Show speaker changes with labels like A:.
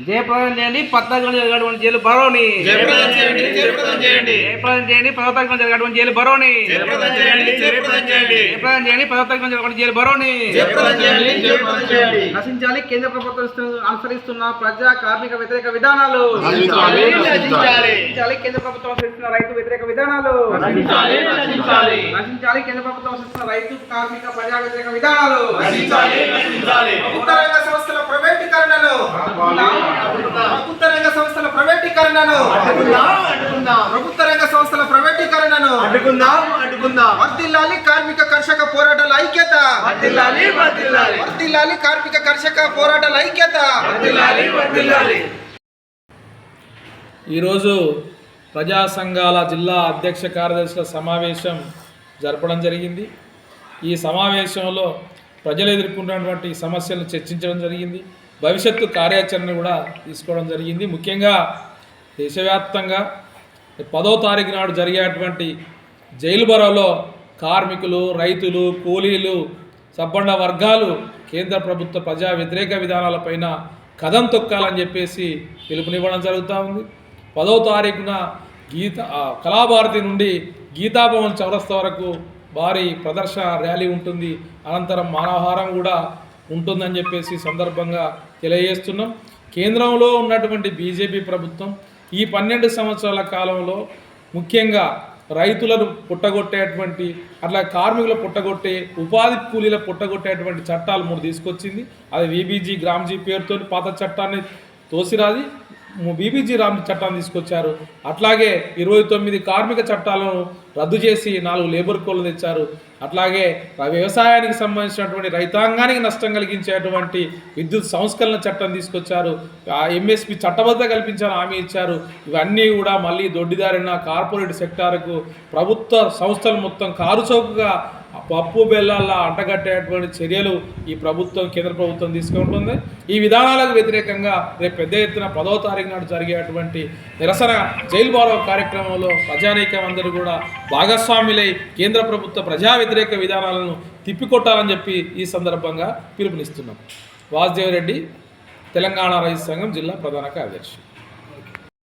A: జయప్రదం చేయండి 14 జరిగినటువంటి జైలు బరోని
B: జయప్రదం చేయండి. జయప్రదం చేయండి.
A: జయప్రదం చేయండి 15 జరిగినటువంటి జైలు బరోని
B: జయప్రదం చేయండి. జయప్రదం చేయండి.
A: జయప్రదం చేయండి 15 జరిగినటువంటి జైలు బరోని
B: జయప్రదం చేయండి. జయప్రదం చేయండి.
A: నశించాలి కేంద్ర ప్రభుత్వం అనుసరిస్తున్న ప్రజా కార్మిక వ్యతిరేక విధానాలు.
B: నశించాలి. నశించాలి.
A: నశించాలి కేంద్ర ప్రభుత్వం అనుసరిస్తున్న రైతు వ్యతిరేక విధానాలు.
B: నశించాలి. నశించాలి.
A: నశించాలి కేంద్ర ప్రభుత్వం అనుసరిస్తున్న రైతు కార్మిక ప్రజా వ్యతిరేక విధానాలు.
B: నశించాలి. నశించాలి.
C: ప్రభుత్వ రంగ సంస్థల ప్రైవేటీకరణను ప్రభుత్వ రంగ సంస్థల ప్రైవేటీకరణను ప్రభుత్వ రంగ సంస్థల ప్రైవేటీకరణను
B: అడ్డుకుందాం.
C: వర్ధిల్లాలి కార్మిక కర్షక పోరాటాల ఐక్యత. వర్ధిల్లాలి కార్మిక కర్షక పోరాటాల ఐక్యత.
D: ఈరోజు ప్రజా సంఘాల జిల్లా అధ్యక్ష కార్యదర్శుల సమావేశం జరపడం జరిగింది. ఈ సమావేశంలో ప్రజలు ఎదుర్కొన్నటువంటి సమస్యలను చర్చించడం జరిగింది. భవిష్యత్తు కార్యాచరణ కూడా తీసుకోవడం జరిగింది. ముఖ్యంగా దేశవ్యాప్తంగా 10వ తారీఖు నాడు జరిగేటువంటి జైలు బరోలో కార్మికులు, రైతులు, కూలీలు, సబ్బండ వర్గాలు కేంద్ర ప్రభుత్వ ప్రజా వ్యతిరేక విధానాలపైన కదం తొక్కాలని చెప్పేసి పిలుపునివ్వడం జరుగుతూ ఉంది. 10వ తారీఖున కళాభారతి నుండి గీతాభవన్ చౌరస్తా వరకు భారీ ప్రదర్శన ర్యాలీ ఉంటుంది. అనంతరం మానవహారం కూడా ఉంటుందని చెప్పేసి సందర్భంగా తెలియజేస్తున్నాం. కేంద్రంలో ఉన్నటువంటి బీజేపీ ప్రభుత్వం ఈ 12 సంవత్సరాల కాలంలో ముఖ్యంగా రైతులను పుట్టగొట్టేటువంటి, అట్లా కార్మికులు పుట్టగొట్టే, ఉపాధి కూలీల పుట్టగొట్టేటువంటి చట్టాలు 3 తీసుకొచ్చింది. అది వీబీజీ గ్రామ్జీ పేరుతో పాత చట్టాన్ని తోసిరాది బీబీజీ రామ్ చట్టాన్ని తీసుకొచ్చారు. అట్లాగే 29 కార్మిక చట్టాలను రద్దు చేసి 4 లేబర్ కోడ్లు తెచ్చారు. అట్లాగే వ్యవసాయానికి సంబంధించినటువంటి రైతాంగానికి నష్టం కలిగించేటువంటి విద్యుత్ సంస్కరణ చట్టం తీసుకొచ్చారు. ఎంఎస్పి చట్టబద్ధ కల్పించాలని హామీ ఇచ్చారు. ఇవన్నీ కూడా మళ్ళీ దొడ్డిదారిన కార్పొరేట్ సెక్టార్కు ప్రభుత్వ సంస్థలు మొత్తం కారుచౌకగా పప్పు బెల్లాల్లా అంటగట్టేటువంటి చర్యలు ఈ ప్రభుత్వం, కేంద్ర ప్రభుత్వం తీసుకుంటుంది. ఈ విధానాలకు వ్యతిరేకంగా రేపు పెద్ద ఎత్తున 10వ తారీఖు నాడు జరిగేటువంటి నిరసన జైలు బరో కార్యక్రమంలో ప్రజానీకం అందరూ కూడా భాగస్వాములై కేంద్ర ప్రభుత్వ ప్రజా వ్యతిరేక విధానాలను తిప్పికొట్టాలని చెప్పి ఈ సందర్భంగా పిలుపునిస్తున్నాం. వాసుదేవ్ రెడ్డి, తెలంగాణ రైతు సంఘం జిల్లా ప్రధాన కార్యదర్శి.